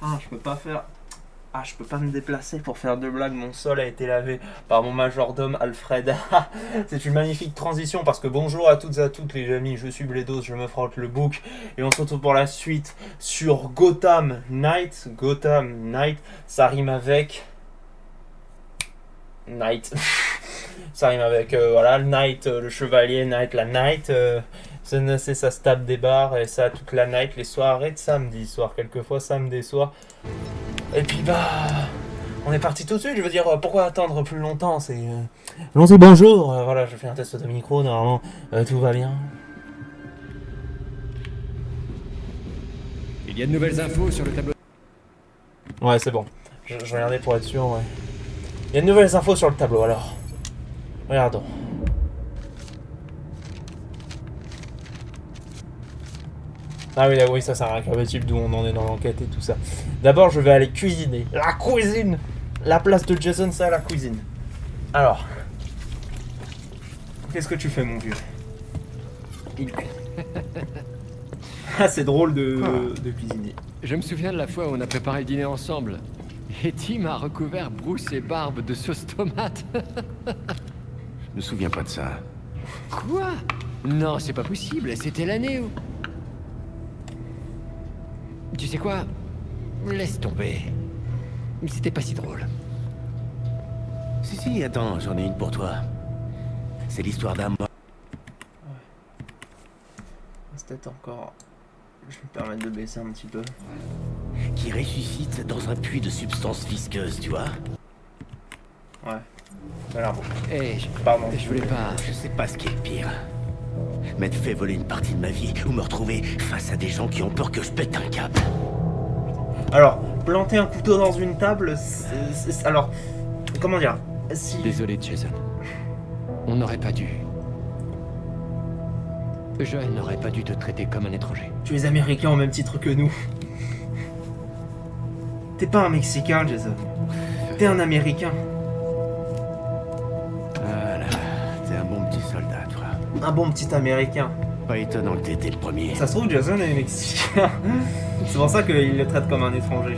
Ah, je peux pas faire... Ah, je peux pas me déplacer pour faire de blagues. Mon sol a été lavé par mon majordome Alfred. C'est une magnifique transition parce que bonjour à toutes et à toutes les amis. Je suis Bledos, je me frotte le bouc. Et on se retrouve pour la suite sur Gotham Knight. Gotham Knight, ça rime avec... Knight. Ça rime avec, voilà, le Knight, le chevalier, Knight, la Knight. C'est ça se tape des barres et ça toute la night, les soirées de samedi soir, quelquefois samedi soir. Et puis bah, on est parti tout de suite. Je veux dire, pourquoi attendre plus longtemps? C'est allons-y, bonjour. Voilà, je fais un test de micro. Normalement, tout va bien. Il y a de nouvelles infos sur le tableau. Ouais, c'est bon. Je regardais pour être sûr. Ouais. Il y a de nouvelles infos sur le tableau. Alors, regardons. Ah oui, là, oui, ça c'est un récapitulatif d'où on en est dans l'enquête et tout ça. D'abord, je vais aller cuisiner. La cuisine. La place de Jason, c'est à la cuisine. Alors, qu'est-ce que tu fais, mon vieux? Ah, c'est drôle de cuisiner. Je me souviens de la fois où on a préparé le dîner ensemble. Et Tim a recouvert Bruce et Barbe de sauce tomate. Je me souviens pas de ça. Quoi? Non, c'est pas possible, c'était l'année où... Tu sais quoi? Laisse tomber. C'était pas si drôle. Si, attends, j'en ai une pour toi. C'est l'histoire d'un mort. C'est peut-être encore... Je vais me permettre de baisser un petit peu. Qui ressuscite dans un puits de substances visqueuses, tu vois? Ouais. Ça a l'air bon. Eh, Pardon. je voulais pas... Je sais pas ce qui est le pire. M'être fait voler une partie de ma vie, ou me retrouver face à des gens qui ont peur que je pète un câble. Alors, planter un couteau dans une table, alors, comment dire, si... Désolé, Jason. On n'aurait pas dû... Je n'aurais pas dû te traiter comme un étranger. Tu es américain au même titre que nous. T'es pas un Mexicain, Jason. T'es un Américain. Voilà, t'es un bon petit soldat, toi. Un bon petit Américain. Pas étonnant que t'étais le premier. Ça se trouve, Jason est Mexicain. C'est pour ça qu'il le traite comme un étranger.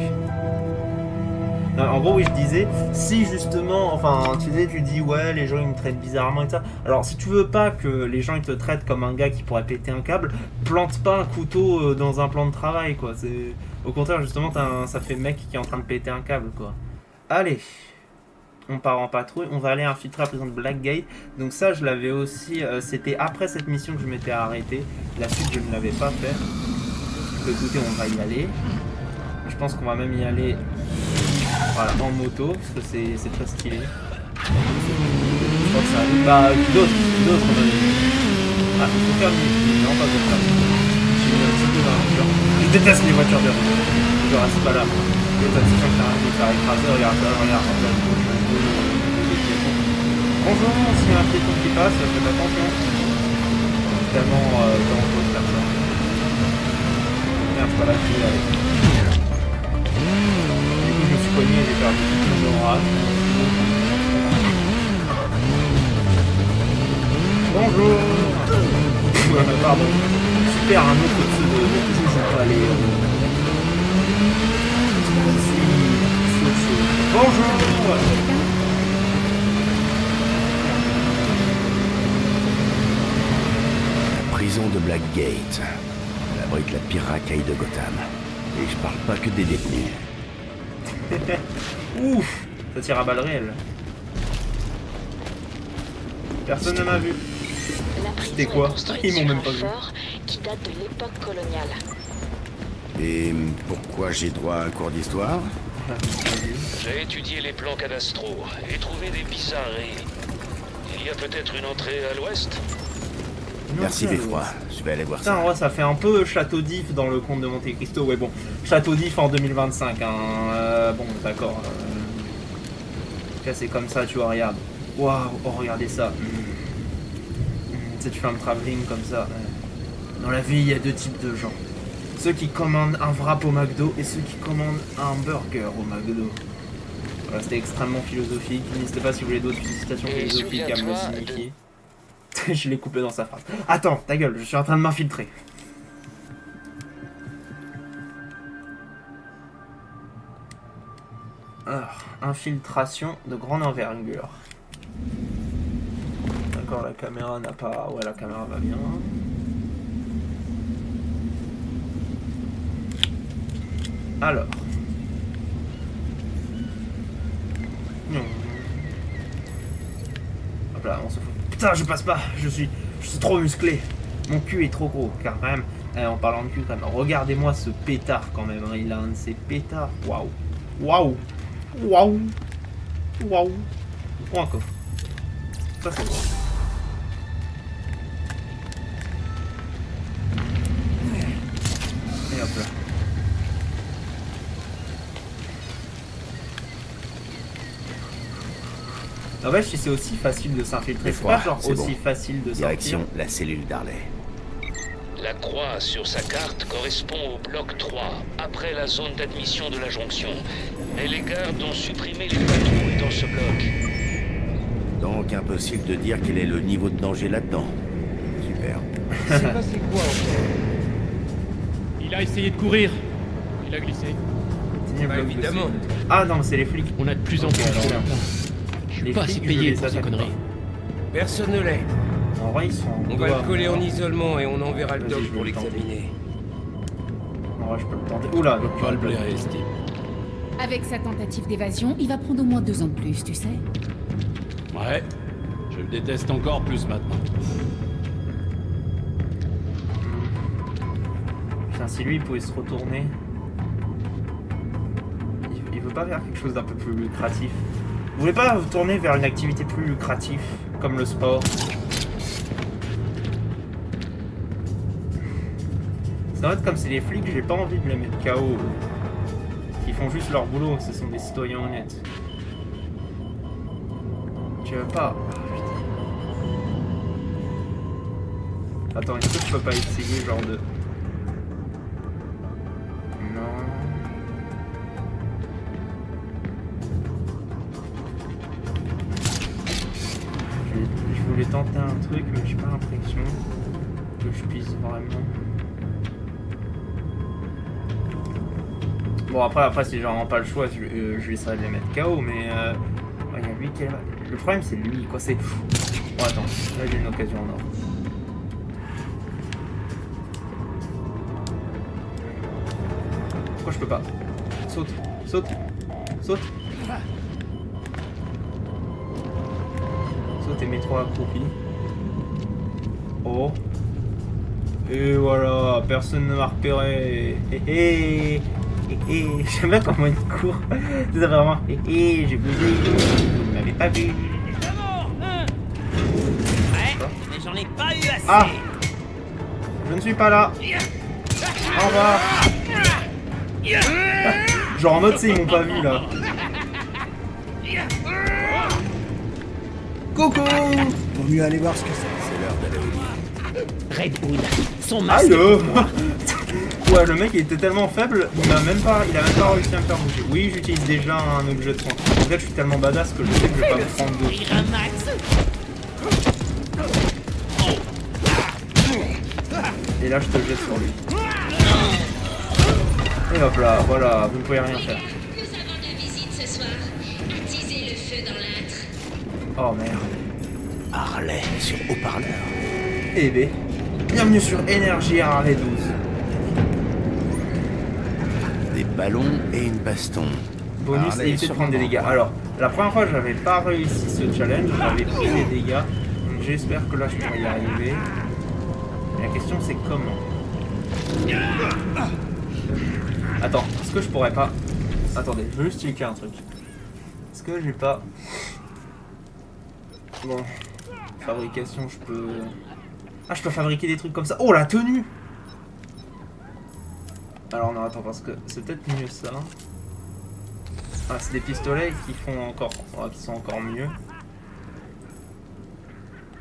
Non, en gros, oui, je disais, si justement, enfin, tu dis, ouais, les gens ils me traitent bizarrement et ça. Alors, si tu veux pas que les gens ils te traitent comme un gars qui pourrait péter un câble, plante pas un couteau dans un plan de travail, quoi. C'est... Au contraire, justement, ça fait mec qui est en train de péter un câble, quoi. Allez, on part en patrouille, on va aller infiltrer la prison de Blackgate. Donc ça, je l'avais aussi, c'était après cette mission que je m'étais arrêté. La suite, je ne l'avais pas fait. Écoutez, on va y aller. Je pense qu'on va même y aller... Voilà, en moto, parce que c'est très stylé. Je crois que ça arrive. Bah, d'autres, on a dit. Ah, faut faire du... Non, pas de faire. J'ai mis un petit peu dans la voiture. Je déteste les voitures de rue. Je reste pas là. Et t'as l'impression que t'as rien de faire écraser, regarde. Bonjour, s'il y a un piéton qui passe, faites attention. Tellement dangereux de faire ça. Merde, c'est pas la clé, allez. Je me suis cogné, j'ai perdu tout le orage. Bonjour. Pardon. Super, un autre truc de toujours aller. Bonjour. La prison de Blackgate. Elle abrite la pire racaille de Gotham. Et je parle pas que des détenus. Ouf, ça tire à balles réelles. Personne ne m'a vu. C'était quoi? Ils m'ont même pas vu. Qui date de l'époque coloniale. Et pourquoi j'ai droit à un cours d'histoire? J'ai étudié les plans cadastraux et trouvé des bizarreries. Il y a peut-être une entrée à l'ouest? Merci Beffroi, je vais aller voir Putain, ça. ouais, ça fait un peu Château d'If dans le Comte de Monte Cristo. Ouais, bon, Château d'If en 2025. Hein. Bon, d'accord. En tout cas, c'est comme ça, tu vois, regarde. Waouh, oh, regardez ça. Tu sais, tu fais un travelling comme ça. Dans la vie, il y a deux types de gens. Ceux qui commandent un wrap au McDo et ceux qui commandent un burger au McDo. Voilà, c'était extrêmement philosophique. N'hésitez pas si vous voulez d'autres citations philosophiques à me le signifier. Je l'ai coupé dans sa phrase. Attends, ta gueule, je suis en train de m'infiltrer. Alors, infiltration de grande envergure. D'accord, la caméra n'a pas... Ouais, la caméra va bien. Alors. Non. Hop là, on se fout. Putain, je passe pas. Je suis trop musclé. Mon cul est trop gros, car quand même, en parlant de cul, quand même, regardez-moi ce pétard quand même. Hein. Il a un de ces pétards. Waouh. Waouh. Waouh. Waouh. Oh, un coffre. Ça, c'est bon. Et hop là. En fait, c'est aussi facile de s'infiltrer. C'est pas genre aussi facile de sortir. Direction la cellule d'Harley. La croix sur sa carte correspond au bloc 3, après la zone d'admission de la jonction. Mais les gardes ont supprimé les patrouilles dans ce bloc. Donc impossible de dire quel est le niveau de danger là-dedans. Super. C'est passé quoi en fait? Il a essayé de courir. Il a glissé. Bah, évidemment. Ah non, c'est les flics. On a de plus en plus de alors, Je les suis pas assez flics, payé je pour les ces attaque conneries. Personne ne l'est. En vrai, ils sont. On va le coller en isolement et on enverra le Vas-y, doc je vais pour le tenter. l'examiner. En vrai, je peux le tenter. Oula, donc Pas le blairer, Steve. Avec sa tentative d'évasion, il va prendre au moins 2 ans de plus, tu sais. Ouais. Je le déteste encore plus maintenant. Putain, si lui il pouvait se retourner. Il veut pas faire quelque chose d'un peu plus lucratif. Vous voulez pas vous tourner vers une activité plus lucrative, comme le sport? Ça va être comme c'est les flics, j'ai pas envie de les mettre KO. Ils font juste leur boulot, ce sont des citoyens honnêtes. Tu veux pas? Attends, est-ce que je peux pas essayer genre de... Non... Je voulais tenter un truc, mais j'ai pas l'impression que je puisse vraiment... Bon après si j'ai vraiment pas le choix, je vais essayer de les mettre KO, mais... Il y a lui qui est là. Le problème c'est lui, quoi, c'est... Bon attends, là j'ai une occasion en or. Pourquoi je peux pas? Saute, saute, saute. Saute et mets 3 accroupis. Oh. Et voilà, personne ne m'a repéré. J'aime bien comment il court. C'est vraiment. J'ai bougé. Vous ne m'avez pas vu. Ouais, mais j'en ai pas eu assez. Ah! Je ne suis pas là. Au revoir. Genre en mode, c'est ils m'ont pas vu là. Coucou! Vaut mieux aller voir ce que c'est. C'est l'heure d'aller au lit. Redwood, son masque. Aïe! Ouais, le mec il était tellement faible, il a même pas réussi à me faire bouger. Oui, j'utilise déjà un objet de soin. En fait, je suis tellement badass que je sais que je vais pas me prendre de. Et là, je te jette sur lui. Et hop là, voilà, vous ne pouvez rien faire. Nous avons de visite ce soir. Attisez le feu dans l'âtre. Oh merde. Harley sur haut-parleur. Eh ben, bienvenue sur Énergie Harley 12. Des ballons et une baston. Bonus, Harley éviter de sur prendre des le dégâts. banc. Alors, la première fois, j'avais pas réussi ce challenge, j'avais pris des dégâts. Donc j'espère que là, je pourrais y arriver. Mais la question, c'est comment. Attends, est-ce que je pourrais pas... Attendez, je veux juste checker un truc. Est-ce que j'ai pas... Bon... Fabrication, je peux... Ah, je peux fabriquer des trucs comme ça. Oh, la tenue! Alors non, attends, parce que c'est peut-être mieux ça. Ah, c'est des pistolets qui font encore... ouais, qui sont encore mieux.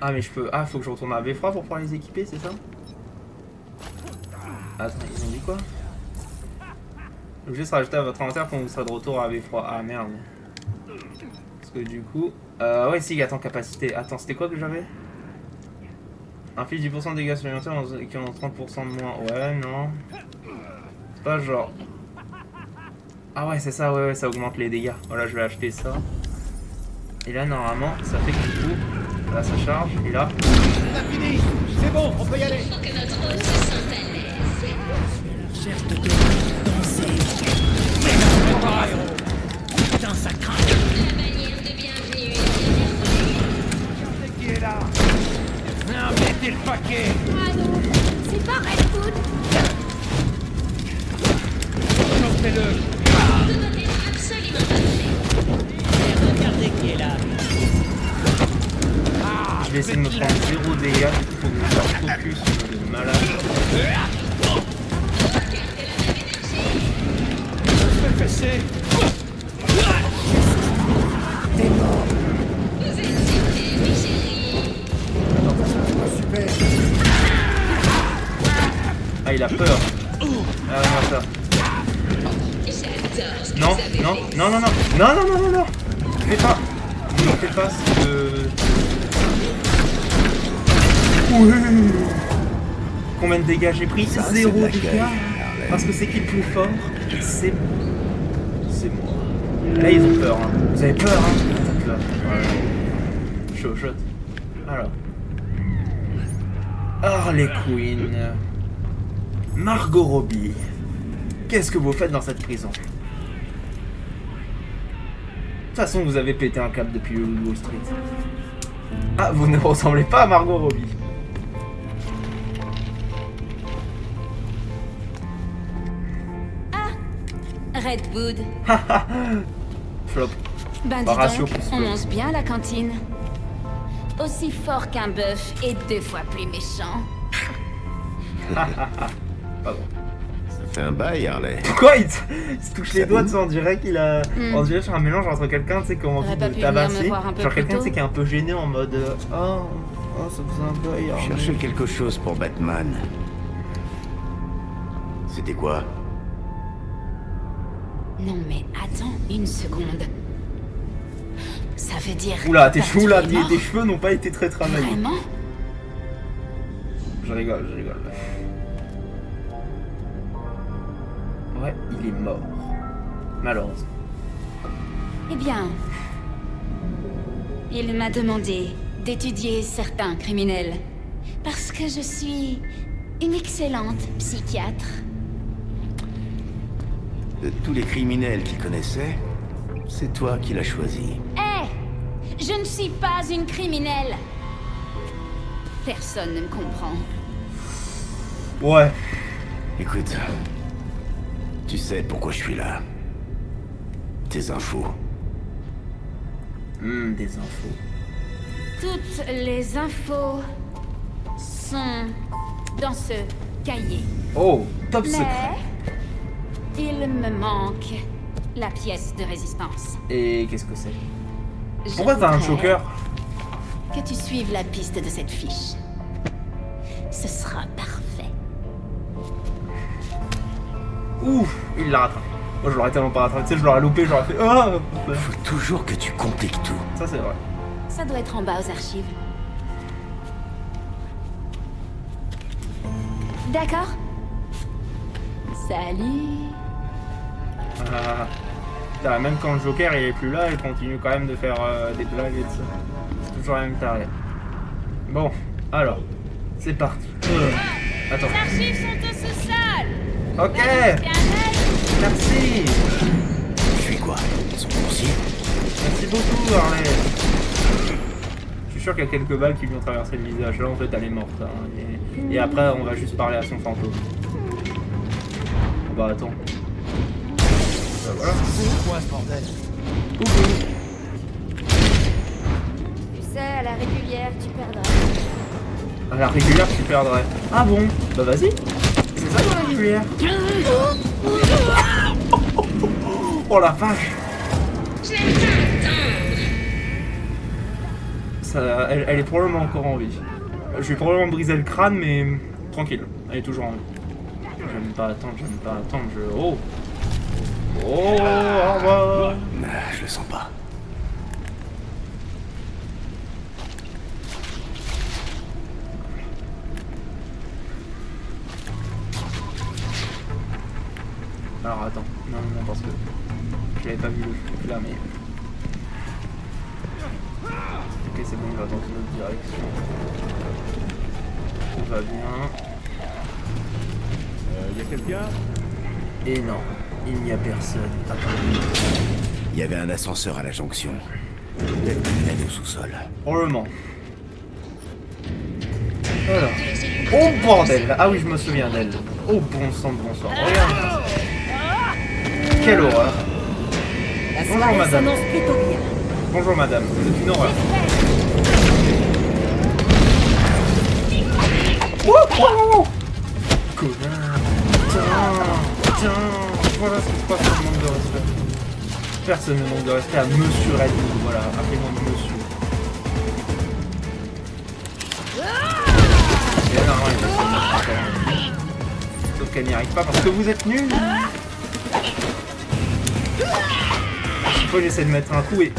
Ah, mais je peux... Ah, faut que je retourne à Beffroi pour pouvoir les équiper, c'est ça? Attends, ils ont dit quoi? L'objet sera ajouté à votre inventaire quand vous serez de retour à Beffroi. Ah, merde. Parce que du coup... ouais, si, attends, capacité. Attends, c'était quoi que j'avais? Inflige 10% de dégâts supplémentaires qui ont 30% de moins. Ouais, non. C'est pas genre... Ah ouais, c'est ça, ouais, ça augmente les dégâts. Voilà, je vais acheter ça. Et là, normalement, ça fait que du coup, là, ça charge, et là... On a fini. C'est bon, on peut y aller. Faut que notre hôte se sente à l'aise. Cherche de te danser. Putain, ça craint. La bannière de bienvenue est Qui est là? Mettez le paquet. Ah non, c'est pas Redwood. Sortez-le. Tout doit être absolument parfait. Regardez qui est là. Je vais essayer de me prendre 0 dégâts, il faut que je fasse focus de malade. Je vais fesser. Vous êtes super, mes chéris. Super. Ah, il a peur. Ah, non, ça. J'adore ce que Non, ça fait. non, non, non, non, non, non, non, non, non. Fais pas. Ne fais pas ce... Oui. Combien de dégâts j'ai pris? 0 dégâts. Parce que c'est qui le plus fort? C'est moi. Là, ils ont peur. Hein. Vous avez peur, hein? T'as peur. Ouais. Chaud, chaud. Alors. Harley Quinn. Margot Robbie. Qu'est-ce que vous faites dans cette prison? De toute façon, vous avez pété un câble depuis Wall Street. Ah, vous ne ressemblez pas à Margot Robbie. Redwood. Flop. Ben dis Ratio donc, plus on flop. mange bien à la cantine. Aussi fort qu'un bœuf et 2 fois plus méchant. Pardon. Ça fait un bail, Harley. Pourquoi il se touche les doigts, tu sais, on dirait qu'il a... On dirait sur un mélange entre quelqu'un, tu sais, qui a envie T'aurais pas de pu venir me tabasser. voir un peu Genre plus quelqu'un, tu tôt sais, qui est un peu gêné en mode... Oh, ça faisait un bail. Je cherchais quelque chose pour Batman. C'était quoi? Non mais attends une seconde. Ça veut dire... Oula, tes Batman cheveux, là, est mort? tes cheveux n'ont pas été très travaillés. Vraiment? Je rigole, je rigole. Ouais, il est mort. Malheureusement. Eh bien... Il m'a demandé d'étudier certains criminels. Parce que je suis une excellente psychiatre. De tous les criminels qu'il connaissait, c'est toi qui l'as choisi. Hé! Je ne suis pas une criminelle! Personne ne me comprend. Ouais. Écoute, tu sais pourquoi je suis là. Tes infos. Des infos. Toutes les infos sont dans ce cahier. Oh, top Mais secret. il me manque la pièce de résistance. Et qu'est-ce que c'est? Je Pourquoi t'as un voudrais choker? Que tu suives la piste de cette fiche. Ce sera parfait. Ouf, il l'a rattrapé. Moi, je l'aurais tellement pas rattrapé. Tu sais, je l'aurais loupé, j'aurais fait... Oh. Faut toujours que tu compliques tout. Ça, c'est vrai. Ça doit être en bas aux archives. D'accord. Salut. Ah. Putain, même quand le Joker il est plus là, il continue quand même de faire des blagues et tout ça. C'est toujours la même tarée. Bon, alors, c'est parti. Attends. Les archives sont au sous-sol. Ok. Merci. Je suis quoi? Son coursier? Merci beaucoup, Harley. Je suis sûr qu'il y a quelques balles qui lui ont traversé le visage. Là, en fait, elle est morte. Hein. Et après, on va juste parler à son fantôme. Bah, attends. Voilà. C'est quoi ce bordel? Tu sais, à la régulière, tu perdras. À la régulière, tu perdrais. Ah bon? Bah, vas-y. C'est ça, la régulière. Oh la vache! Ça, elle est probablement encore en vie. Je vais probablement briser le crâne, mais tranquille, elle est toujours en vie. J'aime pas attendre, Oh! Oh, au revoir! Je le sens pas. Alors attends, non, parce que... l'avais pas vu le truc là, mais... Ok, c'est bon, il va dans une autre direction. Tout va bien. Y a quelqu'un? Et non, il n'y a personne. Il y avait un ascenseur à la jonction. Peut-être qu'il allait au sous-sol. Probablement. Voilà. Oh bordel! Ah oui, je me souviens d'elle. Oh bon sang de bonsoir. Regarde. Quelle horreur. Bonjour madame. Bonjour madame, vous êtes une horreur. Connard. Tiens. Voilà ce qui se passe sur le manque de respect. Personne ne manque de respect à Monsieur Red Bull. Voilà, appelez-moi Monsieur. Et là, non, il va se sauf qu'elle n'y arrive pas parce que vous êtes nuls. Chaque fois j'essaie de mettre un coup et...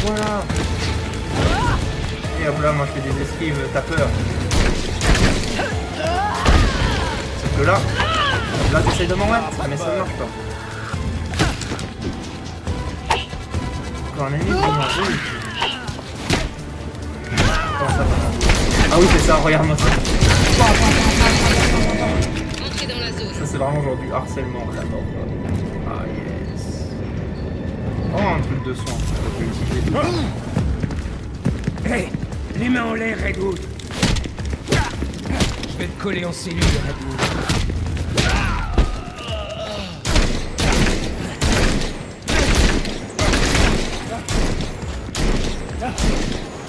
Voilà. Et hop là, moi je fais des esquives, t'as peur. Sauf que là t'essayes de m'en mettre, mais ça ne marche pas. Encore un ennemi qui m'a rouge. Ah oui, c'est ça, regarde-moi ça. Ça c'est vraiment genre du harcèlement là. Ah yes. Oh, un truc de soin, ça peut utiliser. Hey, les mains en l'air, Redwood. Je vais te coller en cellule, Redwood.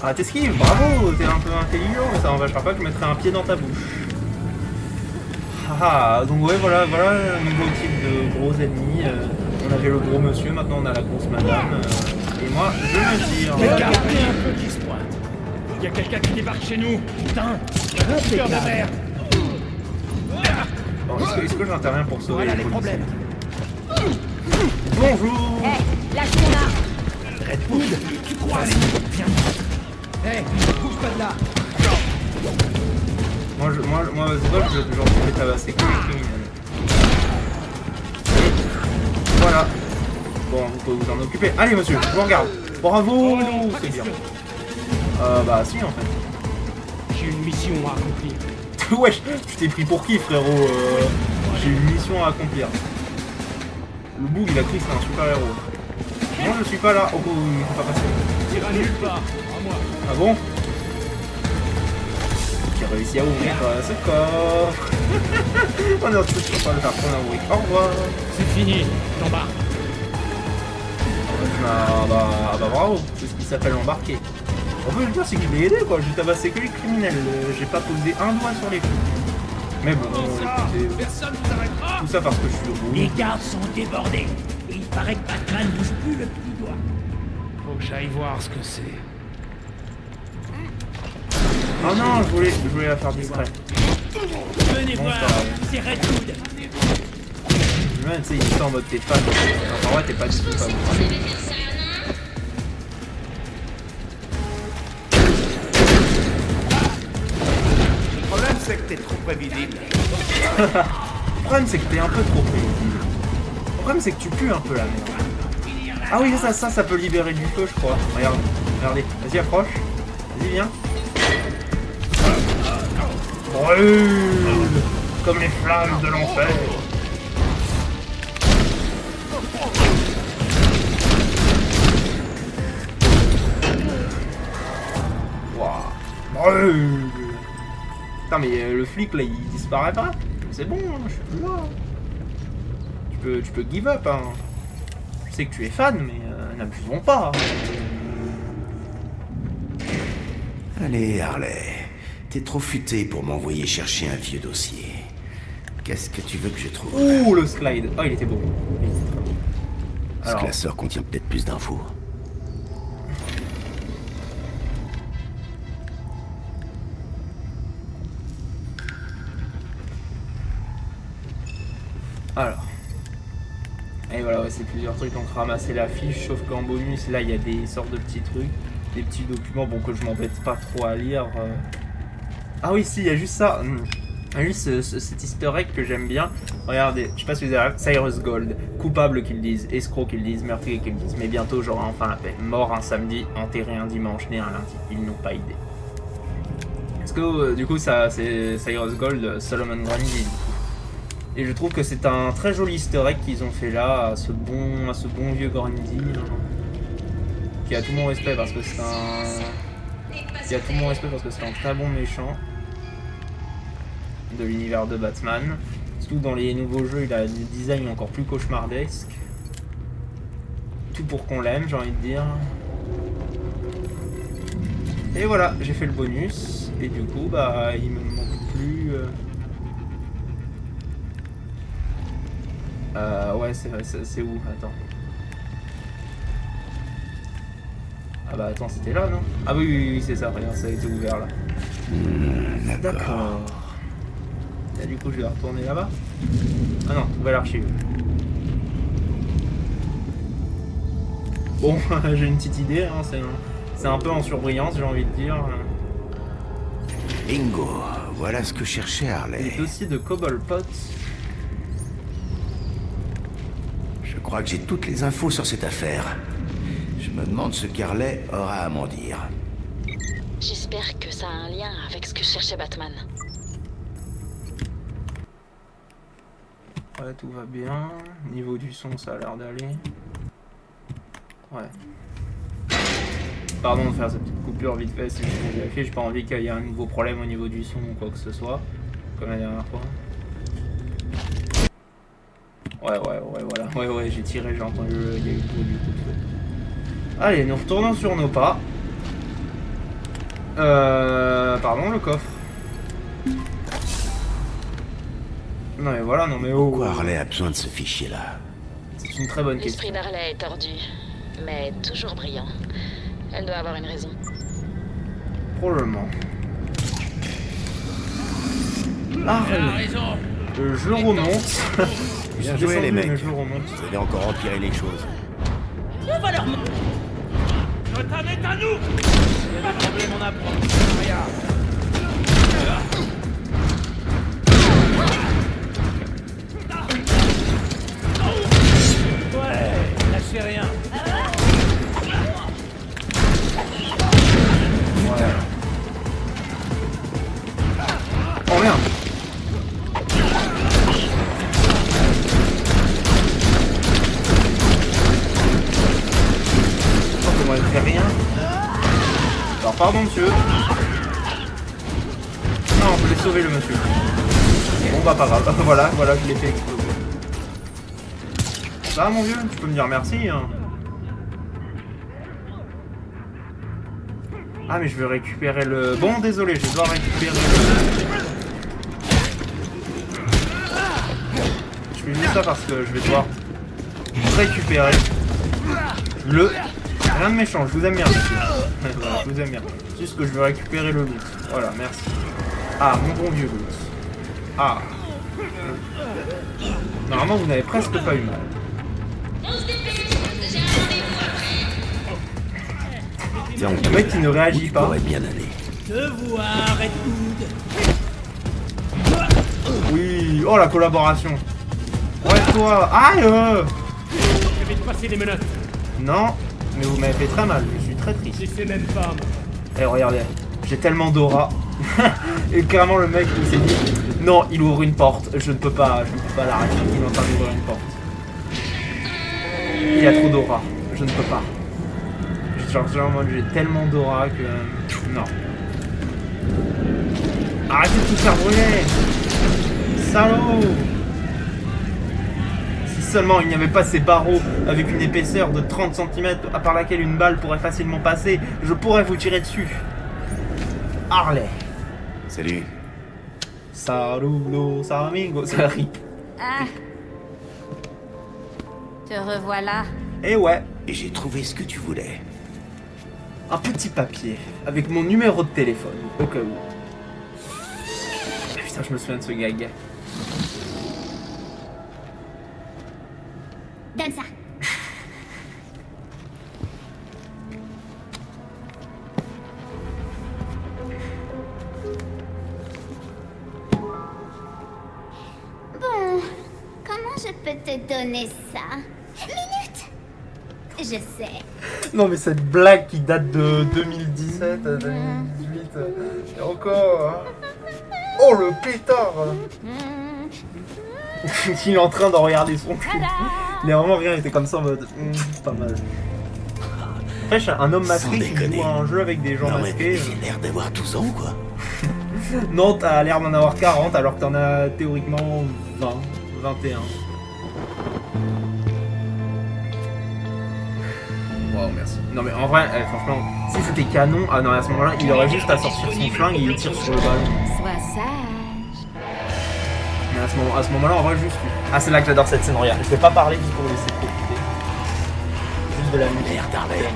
Ah t'esquives, bravo, t'es un peu intelligent, mais ça n'empêchera pas que je mettrai un pied dans ta bouche. Ah, donc ouais, voilà un nouveau type de gros ennemis. On avait le gros monsieur, maintenant on a la grosse madame. Et moi, je me tire. Regarde, il y a un peu qui se pointe. Il y a quelqu'un qui débarque chez nous. Putain, cœur de mer. Bon, est-ce que j'interviens pour sauver Voilà les les problèmes. Bonjour. Lâche ton arme. Redwood, tu crois? Viens. Hey, bouge pas de là. Moi, c'est pas que je vais tabasser que les criminels. Voilà. Bon, vous pouvez vous en occuper. Allez, monsieur, je vous regarde. Bravo, c'est bien. Bah si, en fait. J'ai une mission à accomplir. Wesh, tu t'es pris pour qui, frérot? J'ai une mission à accomplir. Le boug, il a cru que c'est un super héros. Moi, je suis pas là. Oh, il faut pas passer. T'iras nulle part, à moi. Ah bon? J'ai réussi à ouvrir ce coffre. On est en train de faire le faire prendre un bruit. Au revoir. C'est fini, t'en bas. Bah bravo, c'est ce qui s'appelle embarquer. On peut le dire, c'est que je l'ai aidé quoi, j'ai tabassé que les criminels, j'ai pas posé un doigt sur les flics. Mais bon, écoutez, Personne ne t'arrêtera. tout ça parce que je suis rouge. Les gardes sont débordés. Et il paraît que Batman bouge plus le petit doigt. Faut que j'aille voir ce que c'est. Oh non, je voulais la faire discret. Venez Bon, voir, c'est pas grave. c'est Redwood. Tu sais, il est en mode t'es fan. Enfin, ouais, t'es pas du tout fan. Le problème, c'est que t'es trop prévisible. Le problème, c'est que t'es un peu trop prévisible. Le problème, c'est que tu pues un peu la merde. Ah oui, ça peut libérer du feu, je crois. Regardez. Vas-y, approche. Vas-y, viens. Brûle comme les flammes de l'enfer. Waouh. Brûle. Putain, mais le flic là, il disparaît pas. C'est bon, hein, je suis plus là. Tu peux give up, hein. Je sais que tu es fan, mais n'abusons pas. Allez, Harley. T'es trop futé pour m'envoyer chercher un vieux dossier. Qu'est-ce que tu veux que je trouve? Ouh, le slide. Oh, il était beau. Il était très beau. Ce classeur contient peut-être plus d'infos. Alors. Et voilà, ouais, c'est plusieurs trucs. Donc ramasser la fiche, sauf qu'en bonus, là, il y a des sortes de petits trucs. Des petits documents, bon, que je m'embête pas trop à lire. Ah oui, si, il y a juste ça. Juste cet easter egg que j'aime bien. Regardez, je sais pas si vous avez Cyrus Gold, coupable qu'ils disent, escroc qu'ils disent, meurtrier qu'ils disent, mais bientôt j'aurai enfin la paix. Mort un samedi, enterré un dimanche, né un lundi. Ils n'ont pas idée. Parce que du coup ça c'est Cyrus Gold, Solomon Grundy. Et je trouve que c'est un très joli easter egg qu'ils ont fait là à ce bon vieux Grundy. Qui a tout mon respect parce que c'est un très bon méchant de l'univers de Batman. Surtout dans les nouveaux jeux, il a des designs encore plus cauchemardesques. Tout pour qu'on l'aime, j'ai envie de dire. Et voilà, j'ai fait le bonus. Et du coup, bah, il me manque plus... ouais, c'est où? Attends. Ah bah attends, c'était là, non? Ah oui, c'est ça, regarde, ça a été ouvert là. D'accord. Et du coup, je vais retourner là-bas. Ah non, nouvelle archive. Bon, j'ai une petite idée, hein, c'est un peu en surbrillance, j'ai envie de dire. Bingo, voilà ce que cherchait Harley. Les dossiers de Cobblepot. Je crois que j'ai toutes les infos sur cette affaire. Je me demande ce qu'Harley aura à m'en dire. J'espère que ça a un lien avec ce que cherchait Batman. Ouais, tout va bien. Niveau du son, ça a l'air d'aller. Ouais. Pardon de faire cette petite coupure vite fait, c'est juste pour vérifier. J'ai pas envie qu'il y ait un nouveau problème au niveau du son ou quoi que ce soit. Comme la dernière fois. Ouais, voilà. Ouais, j'ai tiré, j'ai entendu il y a eu le bruit du coup de feu. Allez, nous retournons sur nos pas. Pardon, le coffre. Non mais voilà, non mais oh. Pourquoi Harley a besoin de ce fichier-là? C'est une très bonne question. L'esprit d'Harley est tordu, mais toujours brillant. Elle doit avoir une raison. Probablement. Harley. Je remonte. Bien joué les mecs. Je remonte. Vous avez encore empiré les choses. On va leur... Gotham est à nous! Je vais trembler mon apprenti. Ouais, lâchez rien. Ouais. Oh merde. Oh, comment elle fait rien? Alors pardon monsieur. Non, on peut sauver le monsieur. Bon bah pas grave, voilà, je l'ai fait exploser. Ça va mon vieux? Tu peux me dire merci hein. Ah mais je vais récupérer le... Bon désolé, je vais devoir récupérer le... Je fais juste ça parce que je vais devoir récupérer le... Rien de méchant, je vous aime bien monsieur. Voilà, je vous aime bien. Juste que je vais récupérer le loot. Voilà, merci. Ah, mon bon vieux loot. Ah. Normalement vous n'avez presque pas eu mal. Le mec qui ne réagit pas. Bien aller. Te voir, Red Hood. Oui, oh la collaboration. Ouais toi. Aïe Je vais te passer les menottes. Non, mais vous m'avez fait très mal, je suis très triste. Et c'est même pas moi. Eh regardez, j'ai tellement d'aura. Et carrément le mec il s'est dit non, il ouvre une porte, je ne peux pas l'arrêter, il est en train d'ouvrir une porte. Il a trop d'aura, je ne peux pas. Genre moi j'ai tellement d'aura que... Non. Arrêtez de tout faire brûler. Salaud. Si seulement il n'y avait pas ces barreaux avec une épaisseur de 30 cm par laquelle une balle pourrait facilement passer, je pourrais vous tirer dessus. Harley. Salut. Saludos amigos. Ça rit. Ah. Te revoilà. Et ouais. Et j'ai trouvé ce que tu voulais. Un petit papier avec mon numéro de téléphone, au cas où. Ah, putain, je me souviens de ce gag. Donne ça. je peux te donner ça. Minute. Je sais. Non mais cette blague qui date de 2017 à 2018, et encore... Oh le pétard. Il est en train de regarder son cul. Il est vraiment rien, il était comme ça en mode... pas mal. Après, un homme masqué qui joue à un jeu avec des gens masqués... J'ai l'air d'avoir 12 ans, quoi. Non, t'as l'air d'en avoir 40 alors que t'en as théoriquement 20, 21. Wow, merci. Non mais en vrai, franchement, si c'était canon, ah non, à ce moment-là, il aurait juste à sortir son flingue et il tire sur le ballon. Sois sage. Mais à ce moment-là, on voit juste... Ah, c'est là que j'adore cette scène, regarde. Je vais pas parler juste pour vous laisser profiter. Juste de la musique. Merde, Harley.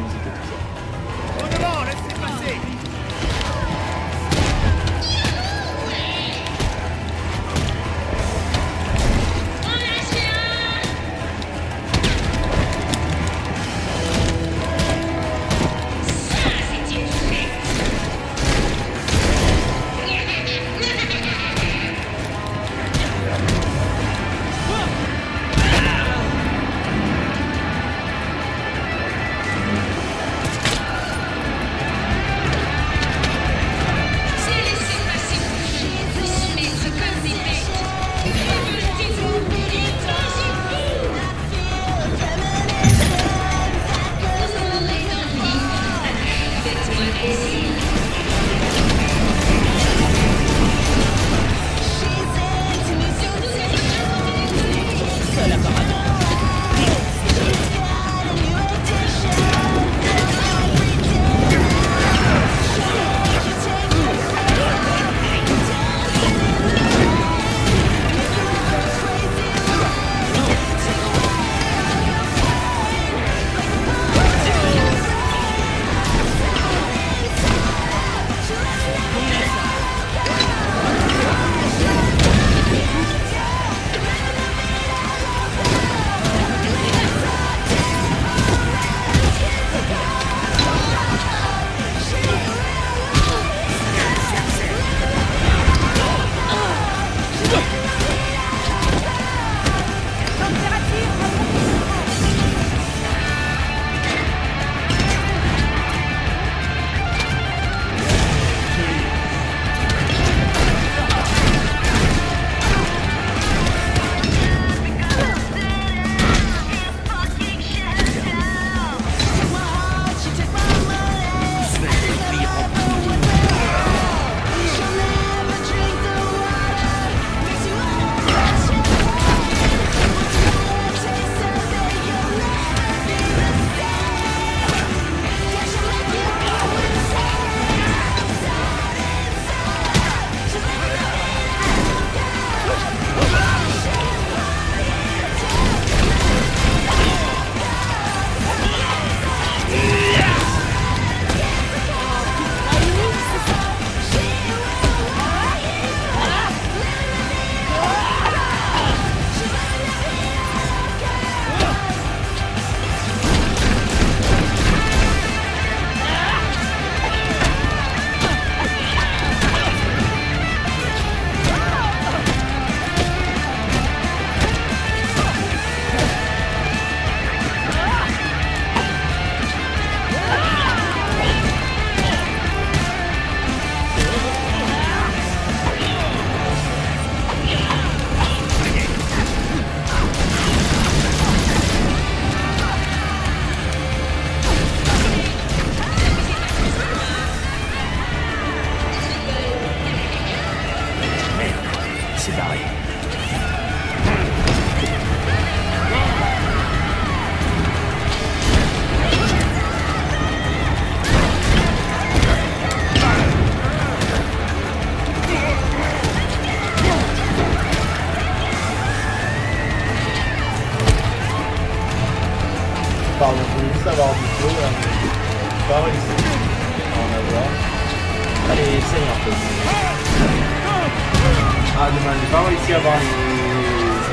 Pardon, je voulais juste avoir du feu, là, mais j'ai pas réussi à en avoir. Allez, essaye un peu. Ah, dommage, j'ai pas réussi à avoir les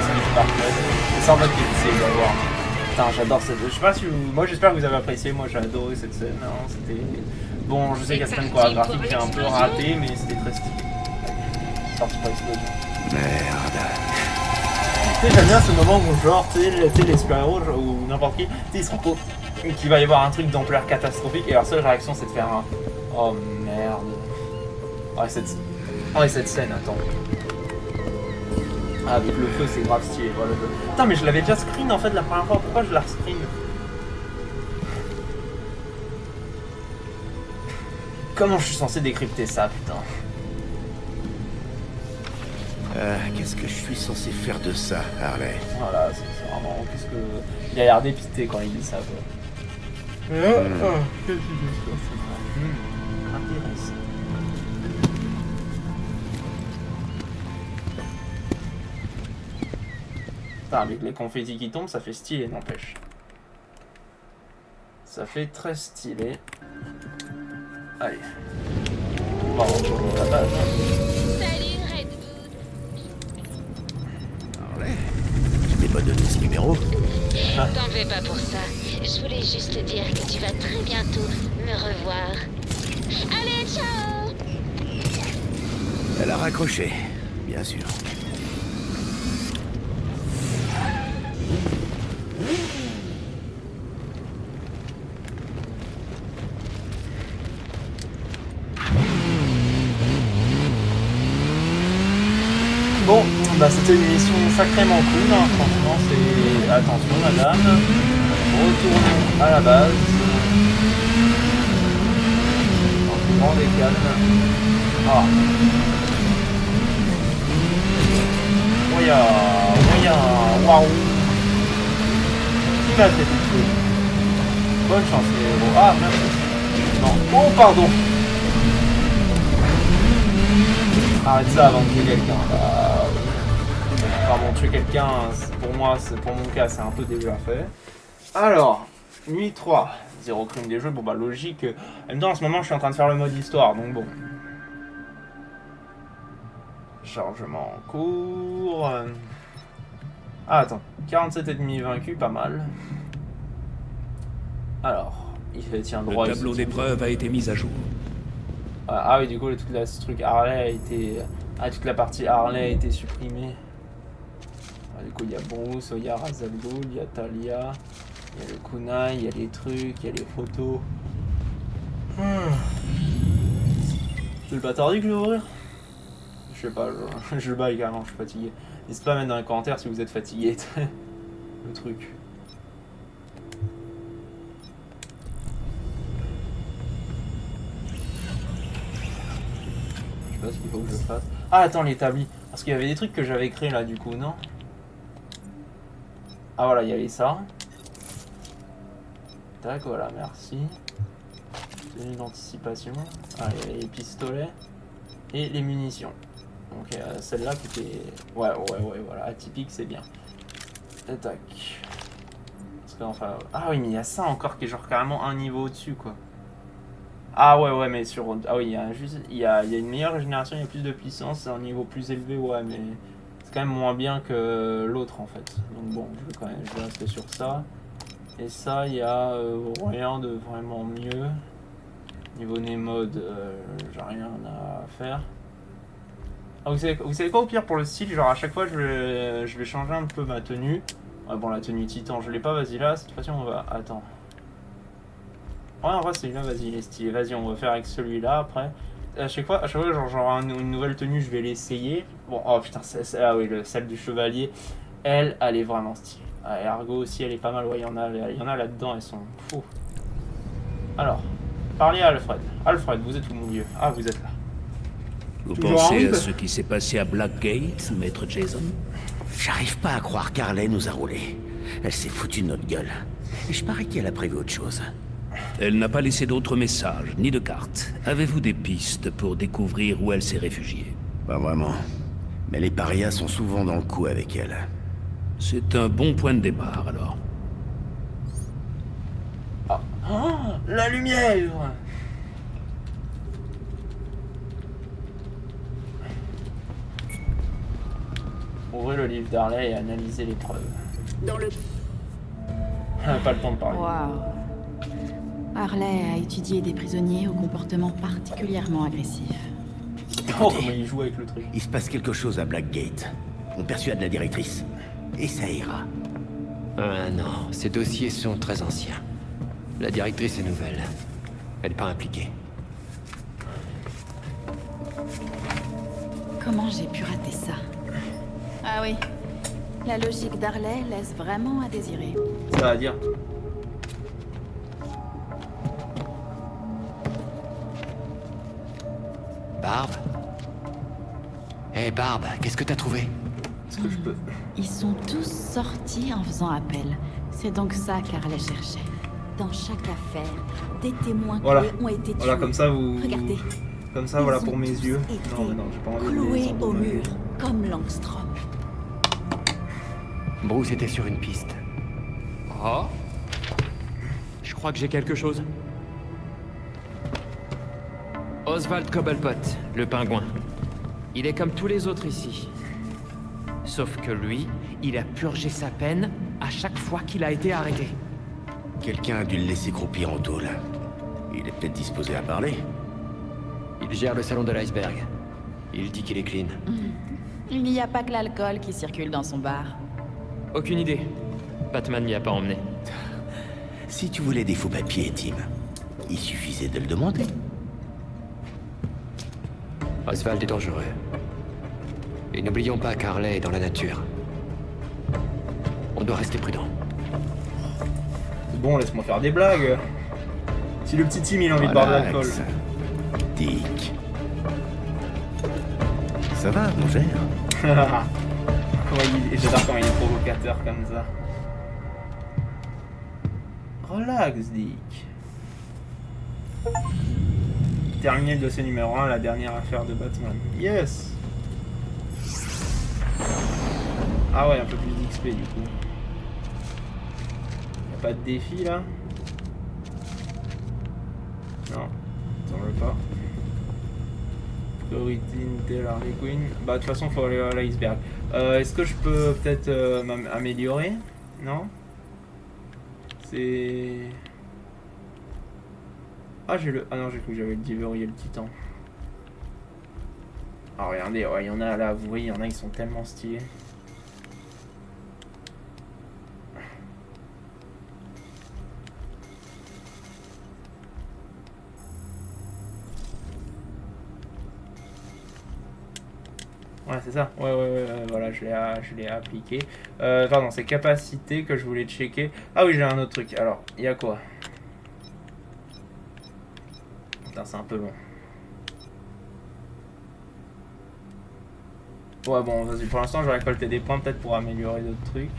scènes parfaites. C'est ça en fait qui est difficile à voir. Putain, j'adore cette... Je sais pas si vous... Moi j'espère que vous avez apprécié, moi j'ai adoré cette scène. Hein. C'était... Bon, je sais qu'il y a certaines chorégraphies que j'ai un peu ratées, mais c'était très stylé. Sorti par explosion. Merde. sais, j'aime bien ce moment où genre, tu sais, les super-héros ou n'importe qui, tu sais, ils se rendent compte qu'il va y avoir un truc d'ampleur catastrophique et leur seule réaction c'est de faire un oh merde. Cette scène, attends. Ah, avec le feu, c'est grave stylé. Voilà. Putain, mais je l'avais déjà screen en fait la première fois. Pourquoi je la screen? Comment je suis censé décrypter ça, putain? Qu'est-ce que je suis censé faire de ça, Harley? Voilà, c'est vraiment... Qu'est-ce que... Il a l'air dépité quand il dit ça, quoi. Qu'est-ce que c'est intéressant. Putain, avec les confettis qui tombent, ça fait stylé, n'empêche. Ça fait très stylé. Allez. Bon, on tourne la page. Salut Redwood. Harley, tu m'es pas donné ce numéro? T'en fais pas pour ça. Je voulais juste te dire que tu vas très bientôt me revoir. Allez, ciao! Elle a raccroché, bien sûr. Bon, bah c'était une mission sacrément cool, hein. Franchement c'est... Attention madame, retournons à la base. En plus grand des calmes. Ah. Ouya, waouh. Qui m'a fait tout? Bonne chance les héros. Ah merci. Non, oh pardon. Arrête ça avant de tuer quelqu'un. Enfin bon, tuer quelqu'un, pour moi, pour mon cas, c'est un peu déjà fait. Alors, nuit 3, 0 crime des jeux. Bon bah logique. En même temps, en ce moment, je suis en train de faire le mode histoire, donc bon. Chargement en cours. Ah attends, 47 ennemis vaincus, pas mal. Alors, il fait tiens droit. Le tableau d'épreuve a été mis à jour. Ah oui, du coup, toute ce truc Harley a été... Ah, toute la partie Harley a été supprimée. Ah, du coup, il y a Bruce, il y a Ra's al Ghul, il y a Talia, il y a le kunai, il y a les trucs, il y a les photos. C'est le bâtardi que je vais ouvrir? Je sais pas, je baille carrément, je suis fatigué. N'hésitez pas à mettre dans les commentaires si vous êtes fatigué. Le truc. Je sais pas ce qu'il faut que je fasse. Ah attends, l'établi. Parce qu'il y avait des trucs que j'avais créés là du coup, non? Ah voilà, il y avait ça. Tac, voilà, merci. Tenue d'anticipation. Ah, il y avait les pistolets. Et les munitions. Donc celle-là qui était... Ouais, voilà, atypique, c'est bien. Et tac. Parce que, enfin... Ah oui, mais il y a ça encore qui est genre carrément un niveau au-dessus, quoi. Ah ouais, mais sur... Ah oui, il y a une meilleure régénération, il y a plus de puissance, c'est un niveau plus élevé, ouais, mais... C'est quand même moins bien que l'autre, en fait. Donc bon, je vais rester sur ça. Et ça, il y a rien de vraiment mieux. Niveau Némode, j'ai rien à faire. Ah, vous savez quoi au pire pour le style, genre à chaque fois je vais changer un peu ma tenue. Ouais bon, la tenue titan je l'ai pas, vas-y là, cette fois-ci on va... Attends. Ouais en vrai celui-là, vas-y il est stylé, vas-y on va faire avec celui-là après. À chaque fois genre j'aurai une nouvelle tenue, je vais l'essayer. Bon, oh putain, ah oui, celle du chevalier, elle est vraiment stylée. Ah, et Argo aussi elle est pas mal, ouais il y en a là-dedans, elles sont fous. Alors, parlez à Alfred. Alfred, vous êtes où mon vieux? Ah vous êtes là. Vous pensez à ce qui s'est passé à Blackgate, maître Jason? J'arrive pas à croire qu'Harley nous a roulé. Elle s'est foutue de notre gueule. Et je parie qu'elle a prévu autre chose. Elle n'a pas laissé d'autres messages, ni de cartes. Avez-vous des pistes pour découvrir où elle s'est réfugiée? Pas vraiment. Mais les parias sont souvent dans le coup avec elle. C'est un bon point de départ, alors. Ah. Oh, la lumière! Ouvrez le livre d'Harley et analysez les preuves. Dans le... Pas le temps de parler. Waouh. Harley a étudié des prisonniers au comportement particulièrement agressif. Oh, comment il joue avec le truc. Il se passe quelque chose à Blackgate. On persuade la directrice. Et ça ira. Ah non, ces dossiers sont très anciens. La directrice est nouvelle. Elle n'est pas impliquée. Comment j'ai pu rater ça? Ah oui. La logique d'Harley laisse vraiment à désirer. Ça va dire. Barbe? Hé Barbe, qu'est-ce que t'as trouvé? Est-ce que je peux... Ils sont tous sortis en faisant appel. C'est donc ça qu'Harley cherchait. Dans chaque affaire, des témoins Voilà. clés ont été tués. Voilà, comme ça vous... Regardez. Comme ça, voilà pour mes yeux. Non, mais non, j'ai pas envie de les Cloués au endommager. mur, comme Langstrom. Bruce était sur une piste. Oh. Je crois que j'ai quelque chose. Oswald Cobblepot, le pingouin. Il est comme tous les autres ici. Sauf que lui, il a purgé sa peine à chaque fois qu'il a été arrêté. Quelqu'un a dû le laisser croupir en tôle. Il est peut-être disposé à parler. Il gère le salon de l'iceberg. Il dit qu'il est clean. Il n'y a pas que l'alcool qui circule dans son bar. Aucune idée. Batman m'y a pas emmené. Si tu voulais des faux papiers, Tim, il suffisait de le demander. Oswald est dangereux. Et n'oublions pas qu'Harley est dans la nature. On doit rester prudent. C'est bon, laisse-moi faire des blagues. Si le petit Tim il a envie de boire de l'alcool. Relax. Dick. Ça va, mon gère? J'adore quand il est provocateur comme ça. Relax, Dick. Terminer le dossier numéro 1, la dernière affaire de Batman. Yes. Ah ouais, un peu plus d'XP du coup. Y'a pas de défi là? Non, t'en veux pas. Priority Intel Harley Quinn. Bah de toute façon faut aller à l'iceberg. Est-ce que je peux peut-être m'améliorer? Non? C'est... Ah j'ai le... Ah non j'ai cru que j'avais le Delivery et le Titan. Ah regardez, ouais, il y en a là, vous voyez, il y en a qui sont tellement stylés. Ouais, c'est ça. Ouais, voilà, je l'ai appliqué. Pardon, c'est capacité que je voulais checker. Ah oui, j'ai un autre truc. Alors, il y a quoi? Putain, c'est un peu long. Ouais, bon, vas-y, pour l'instant, je vais récolter des points peut-être pour améliorer d'autres trucs.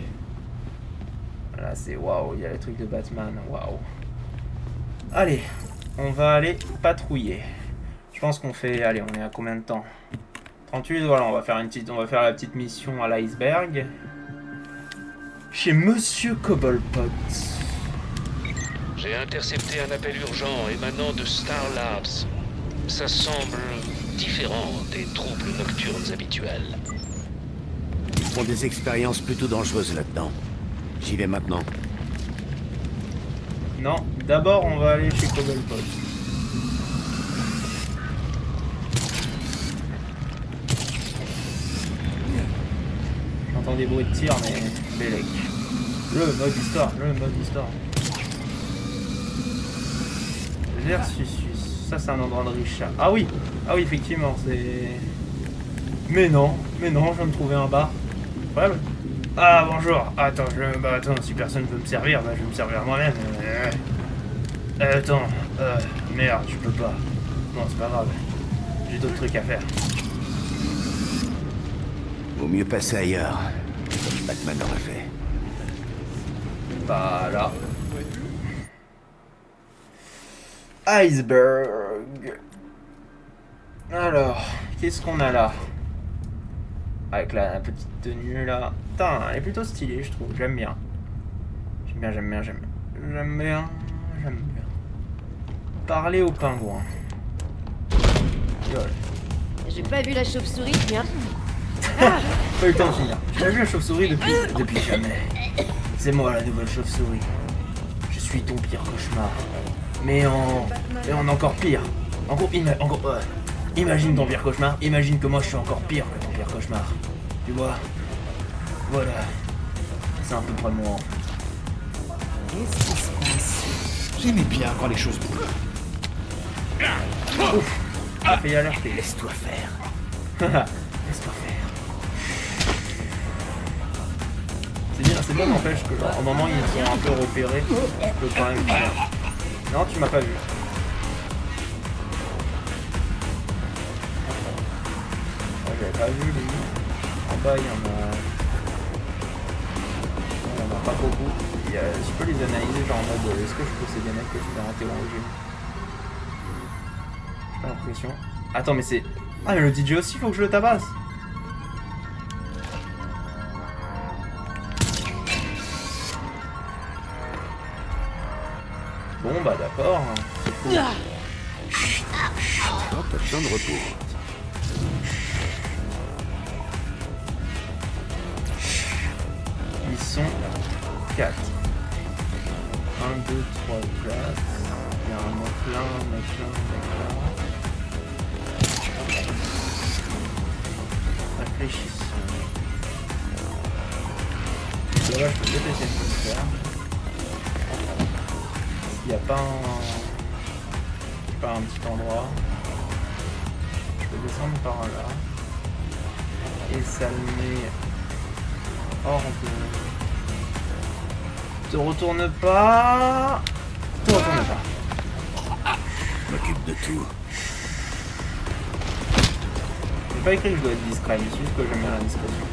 Là, c'est waouh, il y a le truc de Batman, waouh. Allez, on va aller patrouiller. Je pense qu'on fait... Allez, on est à combien de temps? 38, voilà, on va faire la petite mission à l'iceberg. Chez Monsieur Cobblepot. J'ai intercepté un appel urgent émanant de Star Labs. Ça semble différent des troubles nocturnes habituels. Ils font des expériences plutôt dangereuses là-dedans. J'y vais maintenant. Non, d'abord on va aller chez Cobblepot. J'entends des bruits de tir, mais bélec. Le mode histoire. Versus. Ça c'est un endroit de Richard. Ah oui, effectivement, c'est... Mais non, je viens de trouver un bar. Ouais. Ah bonjour, attends, si personne veut me servir, je vais me servir moi-même. Attends, merde, je peux pas. Non, c'est pas grave. J'ai d'autres trucs à faire. Vaut mieux passer ailleurs, comme Batman aurait fait. Bah là. Iceberg. Alors, qu'est-ce qu'on a là? Avec la petite tenue là. Putain, elle est plutôt stylée, je trouve. J'aime bien. J'aime bien. Parler au pingouin. J'ai pas vu la chauve-souris, tiens. Pas eu le temps de finir. J'ai pas vu la chauve-souris depuis jamais. C'est moi la nouvelle chauve-souris. Je suis ton pire cauchemar. Mais en encore pire. Imagine ton pire cauchemar. Imagine que moi je suis encore pire que ton pire cauchemar. Tu vois? Voilà. C'est un peu près moi. Qu'est-ce qui se passe? J'aimais bien quand les choses bougent. Ouf, ça fait alerter. Laisse-toi faire. Laisse-toi faire. C'est bien, n'empêche que genre, au moment où ils sont un peu repérés, je peux quand même faire. Non, tu m'as pas vu. Oh, j'avais pas vu lui. En bas, il y en a pas beaucoup. Je peux les analyser genre en mode est-ce que je peux c'est des mecs que je peux interroger? J'ai pas l'impression. Attends mais c'est. Ah mais le DJ aussi faut que je le tabasse. Bon bah d'accord. C'est cool. Oh, t'as besoin de repos. Ils sont 4. 1, 2, 3, 4. Il y a un mec là, un mec là, un mec là. Réfléchissons. Là, je peux peut-être essayer de le faire. S'il n'y a pas un petit endroit, je peux descendre par là. Et ça le met hors de... Te retourne pas. Te retourne pas. Je m'occupe de tout. J'ai pas écrit que je dois être discret, mais c'est juste que j'aime bien la discrétion.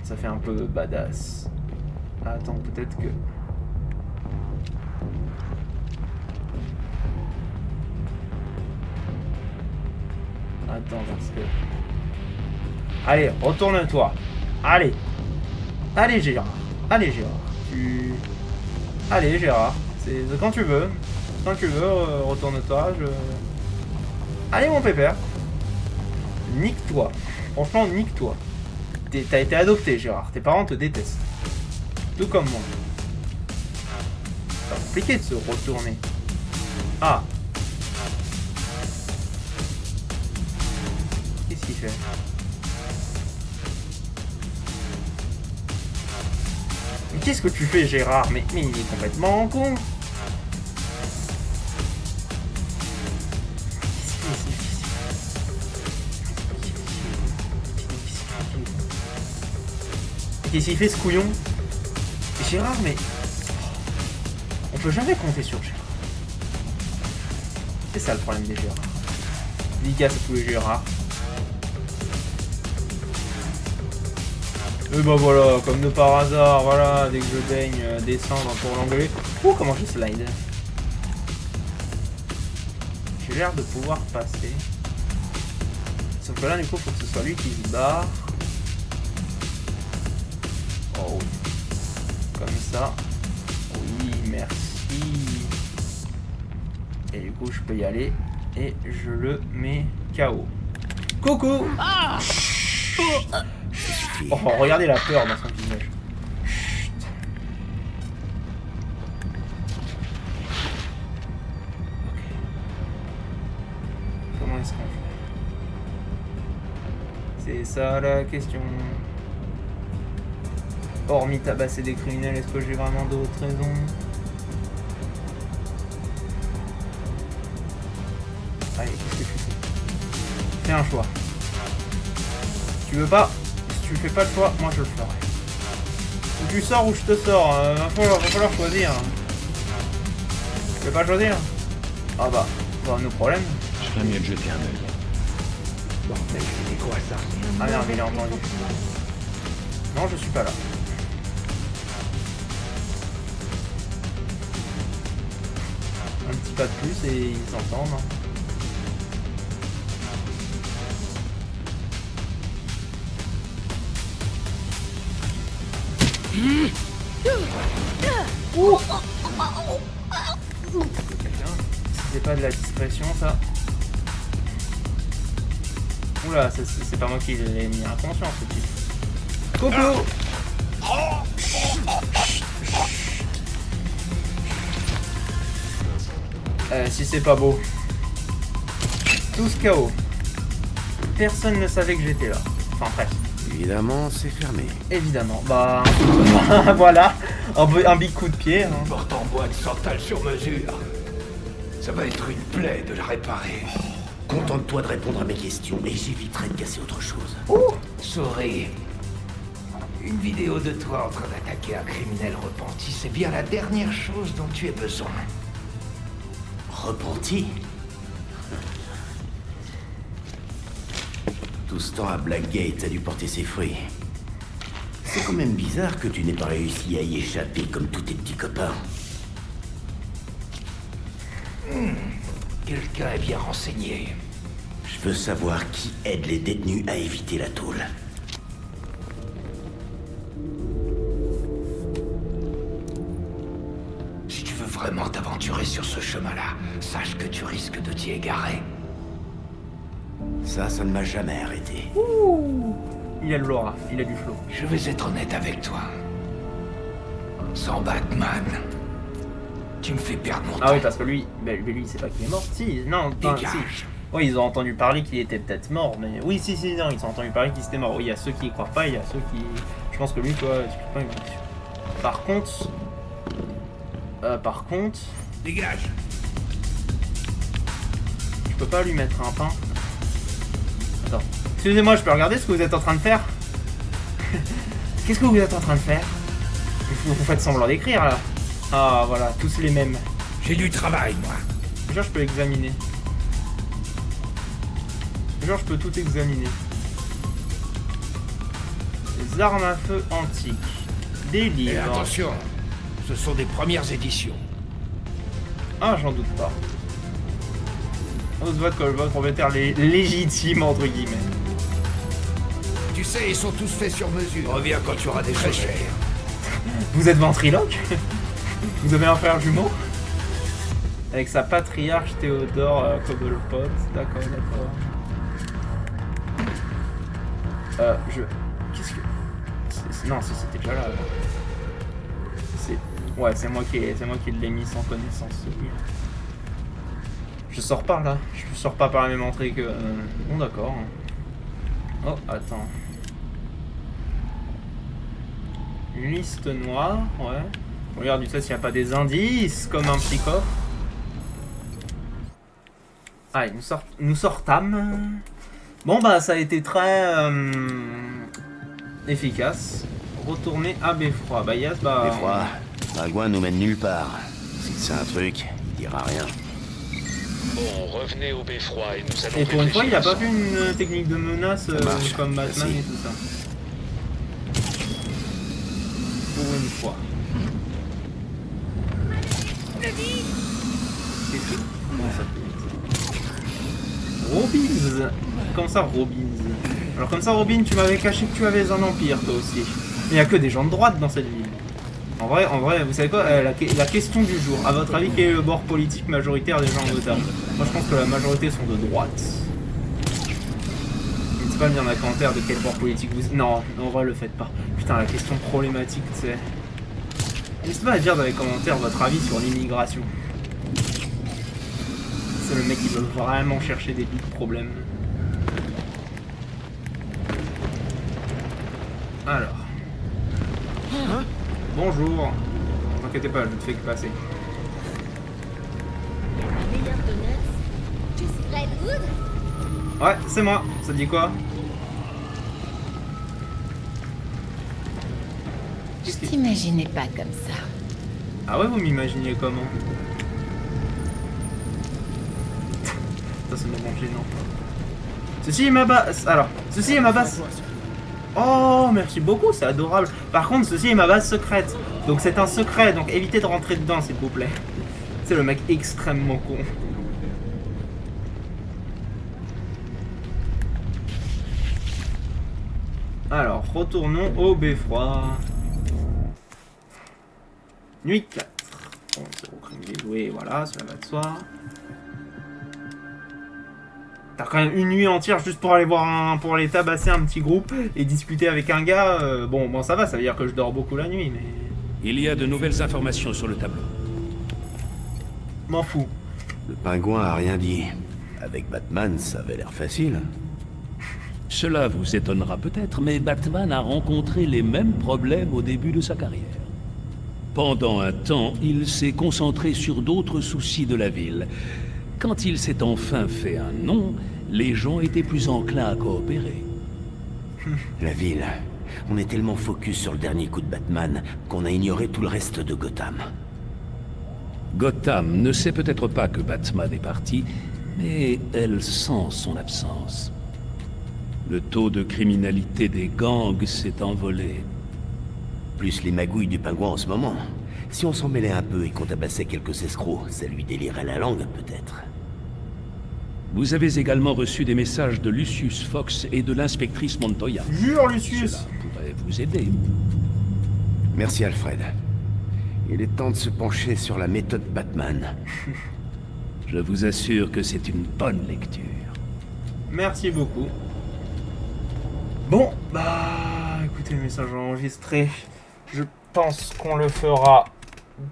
Ça fait un peu badass. Ah, attends, peut-être que... Attends, parce que... Allez, retourne-toi. Allez. Allez, Gérard. Allez, Gérard. Allez, Gérard. C'est quand tu veux. Quand tu veux, retourne-toi. Allez, mon pépère. Nique-toi. Franchement, nique-toi. T'as été adopté, Gérard. Tes parents te détestent. Tout comme moi. C'est compliqué de se retourner. Ah. Qu'est-ce qu'il fait? Mais qu'est-ce que tu fais, Gérard? Mais il est complètement con. Qu'est-ce qu'il fait, ce couillon? Gérard, mais... On peut jamais compter sur Gérard. C'est ça le problème des Gérard. Dédicace à tous les Gérard. Et bah voilà, comme de par hasard, voilà, dès que je daigne descendre pour l'engueuler. Ouh, comment je slide. J'ai l'air de pouvoir passer. Sauf que là, du coup, faut que ce soit lui qui se barre. Oh oui. Comme ça. Oui, merci. Et du coup, je peux y aller. Et je le mets KO. Coucou! Ah! Oh, regardez la peur dans son visage. Ok. Comment est-ce qu'on fait? C'est ça la question. Hormis tabasser des criminels, est-ce que j'ai vraiment d'autres raisons? Allez, qu'est-ce que tu fais? Fais un choix. Tu veux pas? Si tu fais pas le choix, moi je le ferai. Ou tu sors ou je te sors. Va falloir choisir. Tu veux pas choisir? Ah bah, nos problèmes. Je ferais mieux de jeter un œil. Bordel, c'était quoi ça? Ah merde, il a entendu. Non, je suis pas là. Un petit pas de plus et ils s'entendent. C'est pas de la discrétion ça. Oula, c'est pas moi qui l'ai mis inconscient ce type. Coucou. Si c'est pas beau. Tous KO. Personne ne savait que j'étais là. Enfin presque. Évidemment, c'est fermé. Évidemment, bah... voilà, un big coup de pied. Hein. Porte en bois de santal sur mesure. Ça va être une plaie de la réparer. Contente-toi de répondre à mes questions et j'éviterai de casser autre chose. Souris. Une vidéo de toi en train d'attaquer un criminel repenti, c'est bien la dernière chose dont tu aies besoin. Repenti? Tout ce temps à Blackgate a dû porter ses fruits. C'est quand même bizarre que tu n'aies pas réussi à y échapper comme tous tes petits copains. Quelqu'un est bien renseigné. Je veux savoir qui aide les détenus à éviter la tôle. Si tu veux vraiment t'aventurer sur ce chemin-là, sache que tu risques de t'y égarer. Ça ne m'a jamais arrêté. Ouh, il a de l'aura, il a du flow. Je vais être honnête avec toi. Sans Batman, tu me fais perdre mon temps. Ah oui, parce que lui, lui, c'est pas qu'il est mort. Si, non, Dégage. Si. Oui, ils ont entendu parler qu'il était peut-être mort, mais... Oui, si, non, ils ont entendu parler qu'il était mort. Oui, il y a ceux qui y croient pas, il y a ceux qui... Je pense que lui, toi, tu peux pas une conviction. Par contre... Dégage. Je peux pas lui mettre un pain. Attends. Excusez-moi, je peux regarder ce que vous êtes en train de faire? Qu'est-ce que vous êtes en train de faire? Vous faites semblant d'écrire, là. Ah, voilà, tous les mêmes. J'ai du travail, moi. Déjà, je peux examiner. Genre, je peux tout examiner. Les armes à feu antiques. Des livres. Et attention, ce sont des premières éditions. Ah, j'en doute pas. Oswald Cobblepot, propriétaire légitime, entre guillemets. Tu sais, ils sont tous faits sur mesure. Reviens quand tu auras des très cher. Vous êtes ventriloque? Vous avez un frère jumeau? Avec sa patriarche Théodore Cobblepot. D'accord. Qu'est-ce que... Non, si c'était déjà là. Ouais, c'est moi qui l'ai mis sans connaissance. Je sors pas là. Je sors pas par la même entrée que... Bon, d'accord. Oh, attends. Une liste noire, ouais. Regarde, tu sais s'il n'y a pas des indices, comme un petit coffre. Allez, nous sortâmes. Bon bah ça a été très efficace. Retourner à Beffroi. Bah yes, bah... Beffroi, Pingouin nous mène nulle part. Si c'est un truc, il dira rien. Bon, revenez au Beffroi et nous allons... Et pour une fois, il a pas ensemble. fait une technique de menace comme Batman Merci. et tout ça. Pour une fois. C'est tout. Comment ça fait? Robbins. Comme ça, Robbins. Alors comme ça, Robin, tu m'avais caché que tu avais un empire, toi aussi. Il n'y a que des gens de droite dans cette ville. En vrai, vous savez quoi, la question du jour. À votre avis, quel est le bord politique majoritaire des gens en Gotham? Moi, je pense que la majorité sont de droite. N'hésitez pas à me dire dans les commentaires de quel bord politique vous... Non, en vrai, le faites pas. Putain, la question problématique, tu sais. N'hésitez pas à dire dans les commentaires votre avis sur l'immigration. C'est le mec qui veut vraiment chercher des big problèmes. Alors. Hein? Bonjour. T'inquiète pas, je te fais que passer. Meilleur donut, Just Redwood. Ouais, c'est moi. Ça dit quoi? Je t'imaginais pas comme ça. Ah ouais, vous m'imaginiez comment? Ça, c'est le moment gênant. Ceci est ma base. Alors, ceci est ma base. Oh, merci beaucoup, c'est adorable. Par contre, ceci est ma base secrète. Donc c'est un secret, donc évitez de rentrer dedans, s'il vous plaît. C'est le mec extrêmement con. Alors, retournons au Beffroi. Nuit 4. Bon, c'est au crime déjoué, voilà, cela va de soi. T'as quand même une nuit entière juste pour aller voir pour aller tabasser un petit groupe et discuter avec un gars. Bon, ça va, ça veut dire que je dors beaucoup la nuit, mais... Il y a de nouvelles informations sur le tableau. M'en fous. Le Pingouin a rien dit. Avec Batman, ça avait l'air facile. Cela vous étonnera peut-être, mais Batman a rencontré les mêmes problèmes au début de sa carrière. Pendant un temps, il s'est concentré sur d'autres soucis de la ville. Quand il s'est enfin fait un nom, les gens étaient plus enclins à coopérer. La ville. On est tellement focus sur le dernier coup de Batman qu'on a ignoré tout le reste de Gotham. Gotham ne sait peut-être pas que Batman est parti, mais elle sent son absence. Le taux de criminalité des gangs s'est envolé. Plus les magouilles du pingouin en ce moment. Si on s'en mêlait un peu et qu'on tabassait quelques escrocs, ça lui délirait la langue, peut-être. Vous avez également reçu des messages de Lucius Fox et de l'inspectrice Montoya. Jure, Lucius! Cela pourrait vous aider. Merci, Alfred. Il est temps de se pencher sur la méthode Batman. Je vous assure que c'est une bonne lecture. Merci beaucoup. Bon, bah, écoutez, le message enregistré. Je pense qu'on le fera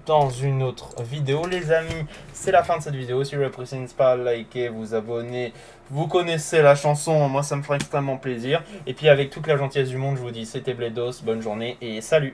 dans une autre vidéo, les amis. C'est la fin de cette vidéo. Si vous appréciez, n'hésitez pas à liker, vous abonner. Vous connaissez la chanson, moi ça me fera extrêmement plaisir. Et puis avec toute la gentillesse du monde, je vous dis, c'était Bledos, bonne journée et salut!